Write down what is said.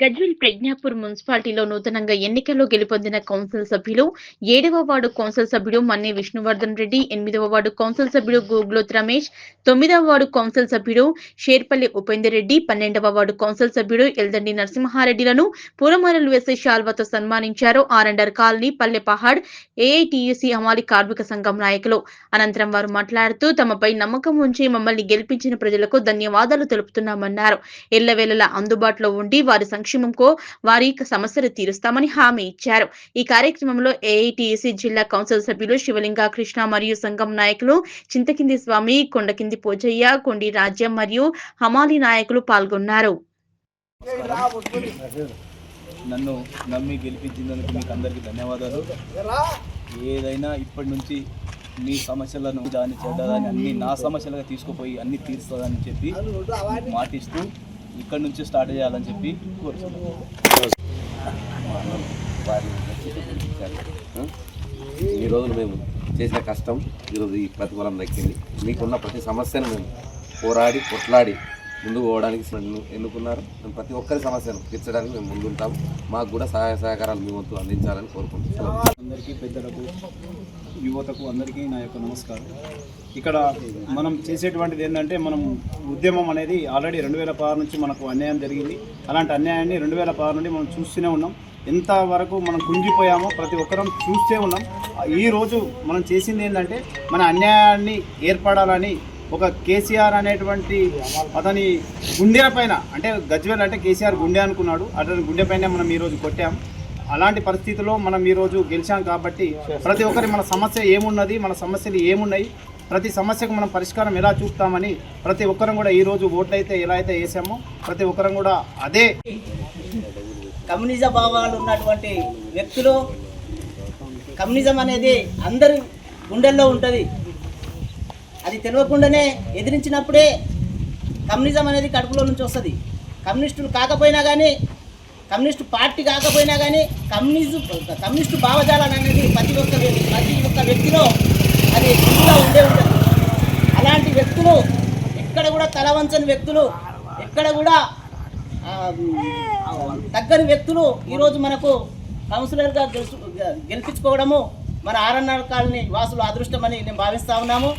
గజ్వేల్ ప్రజ్ఞాపూర్ మున్సిపాలిటీలో నూతనంగా ఎన్నికల్లో గెలుపొందిన కౌన్సిల్ సభ్యులు 7వ వార్డు కౌన్సిల్ సభ్యుడు మన్ని విష్ణువర్ధన్ రెడ్డి, 8వ వార్డు కౌన్సిల్ సభ్యుడు గూగ్లోత్ రమేష్, 9వ వార్డు కౌన్సిల్ సభ్యుడు షేర్పల్లి ఉపేందర్ రెడ్డి, 12వ వార్డు కౌన్సిల్ సభ్యుడు ఎల్దండి నరసింహారెడ్డిలను పూలమాలలు వేసి శాల్వాతో సన్మానించారు. ఆరండర్ కాలనీ పల్లె పహాడ్ ఏఐటియుసి హమాలి కార్మిక సంఘం నాయకులు. అనంతరం వారు మాట్లాడుతూ తమపై నమ్మకం ఉంచి మమ్మల్ని గెలిపించిన ప్రజలకు ధన్యవాదాలు తెలుపుతున్నామన్నారు. ఎల్లవేళలా అందుబాటులో ఉండి వారి సంక్షేమంకు వారి సమస్యలు తీరుస్తామని హామీ ఇచ్చారు. ఈ కార్యక్రమంలో ఏఐటియుసి జిల్లా కౌన్సిల్ సభ్యులు శివలింగ కృష్ణ మరియు సంఘం నాయకులు చింతకింది స్వామి, కొండకింది పోజయ్య, కొండి రాజ్యం మరియు హమాలి నాయకులు పాల్గొన్నారు. నన్ను నమ్మి గెలిపించినందుకు మీకు అందరికీ ధన్యవాదాలు. ఏదైనా ఇప్పటి నుంచి మీ సమస్యలను దాన్ని చెడ్డదాన్ని అన్ని నా సమస్యలుగా తీసుకుపోయి అన్ని తీరుస్తుందని చెప్పి మాటిస్తూ ఇక్కడి నుంచి స్టార్ట్ చేయాలని చెప్పి కోరుతున్నాను. ఈ రోజులు మేము చేసిన కష్టం ఈరోజు ఈ ప్రతిఫలం దక్కింది. మీకున్న ప్రతి సమస్యను మేము పోరాడి కొట్లాడి ముందుకు పోవడానికి ఎన్నుకున్నారు. మేము ప్రతి ఒక్కరి సమస్యను తీర్చడానికి మేము ముందుంటాము. మాకు కూడా సహాయ సహకారాలు మీ వంతు అందించాలని కోరుకుంటున్నాం. అందరికీ పెద్దలకు యువతకు అందరికీ నా యొక్క నమస్కారం. ఇక్కడ మనం చేసేటువంటిది ఏంటంటే మనం ఉద్యమం అనేది ఆల్రెడీ 2016 నుంచి మనకు అన్యాయం జరిగింది. అలాంటి అన్యాయాన్ని 2016 నుండి మనం చూస్తూనే ఉన్నాం. ఎంతవరకు మనం కుంగిపోయామో ప్రతి ఒక్కరం చూస్తూ ఉన్నాం. ఈరోజు మనం చేసింది ఏంటంటే మన అన్యాయాన్ని ఏర్పడాలని ఒక కేసీఆర్ అనేటువంటి అతని గుండెల పైన, అంటే గజ్వేల్ అంటే కేసీఆర్ గుండె అనుకున్నాడు, అతని గుండె పైన మనం ఈరోజు కొట్టాం. అలాంటి పరిస్థితుల్లో మనం ఈరోజు గెలిచాం కాబట్టి ప్రతి ఒక్కరి మన సమస్య ఏమున్నది, మన సమస్యలు ఏమున్నాయి, ప్రతి సమస్యకు మనం పరిష్కారం ఎలా చూపుతామని ప్రతి ఒక్కరం కూడా ఈరోజు ఓట్లయితే ఎలా అయితే వేసామో ప్రతి ఒక్కరం కూడా అదే కమ్యూనిజం భావాలు ఉన్నటువంటి వ్యక్తులు. కమ్యూనిజం అనేది అందరి గుండెల్లో ఉంటుంది. అది తెలియకుండానే ఎదిరించినప్పుడే కమ్యూనిజం అనేది కడుపులో నుంచి వస్తుంది. కమ్యూనిస్టులు కాకపోయినా కానీ, కమ్యూనిస్టు పార్టీ కాకపోయినా కానీ కమ్యూనిస్టు భావజాలం అనేది ప్రతి ఒక్క వ్యక్తిలో అది గుండెలో ఉంటుంది. అలాంటి వ్యక్తులు ఎక్కడ కూడా తలవంచని వ్యక్తులు, ఎక్కడ కూడా తగ్గని వ్యక్తులు ఈరోజు మనకు కౌన్సిలర్గా గెలిపించుకోవడము మన ఆర్ఎన్ఆర్ కాలనీ వాసుల అదృష్టమని నేను భావిస్తూ ఉన్నాము.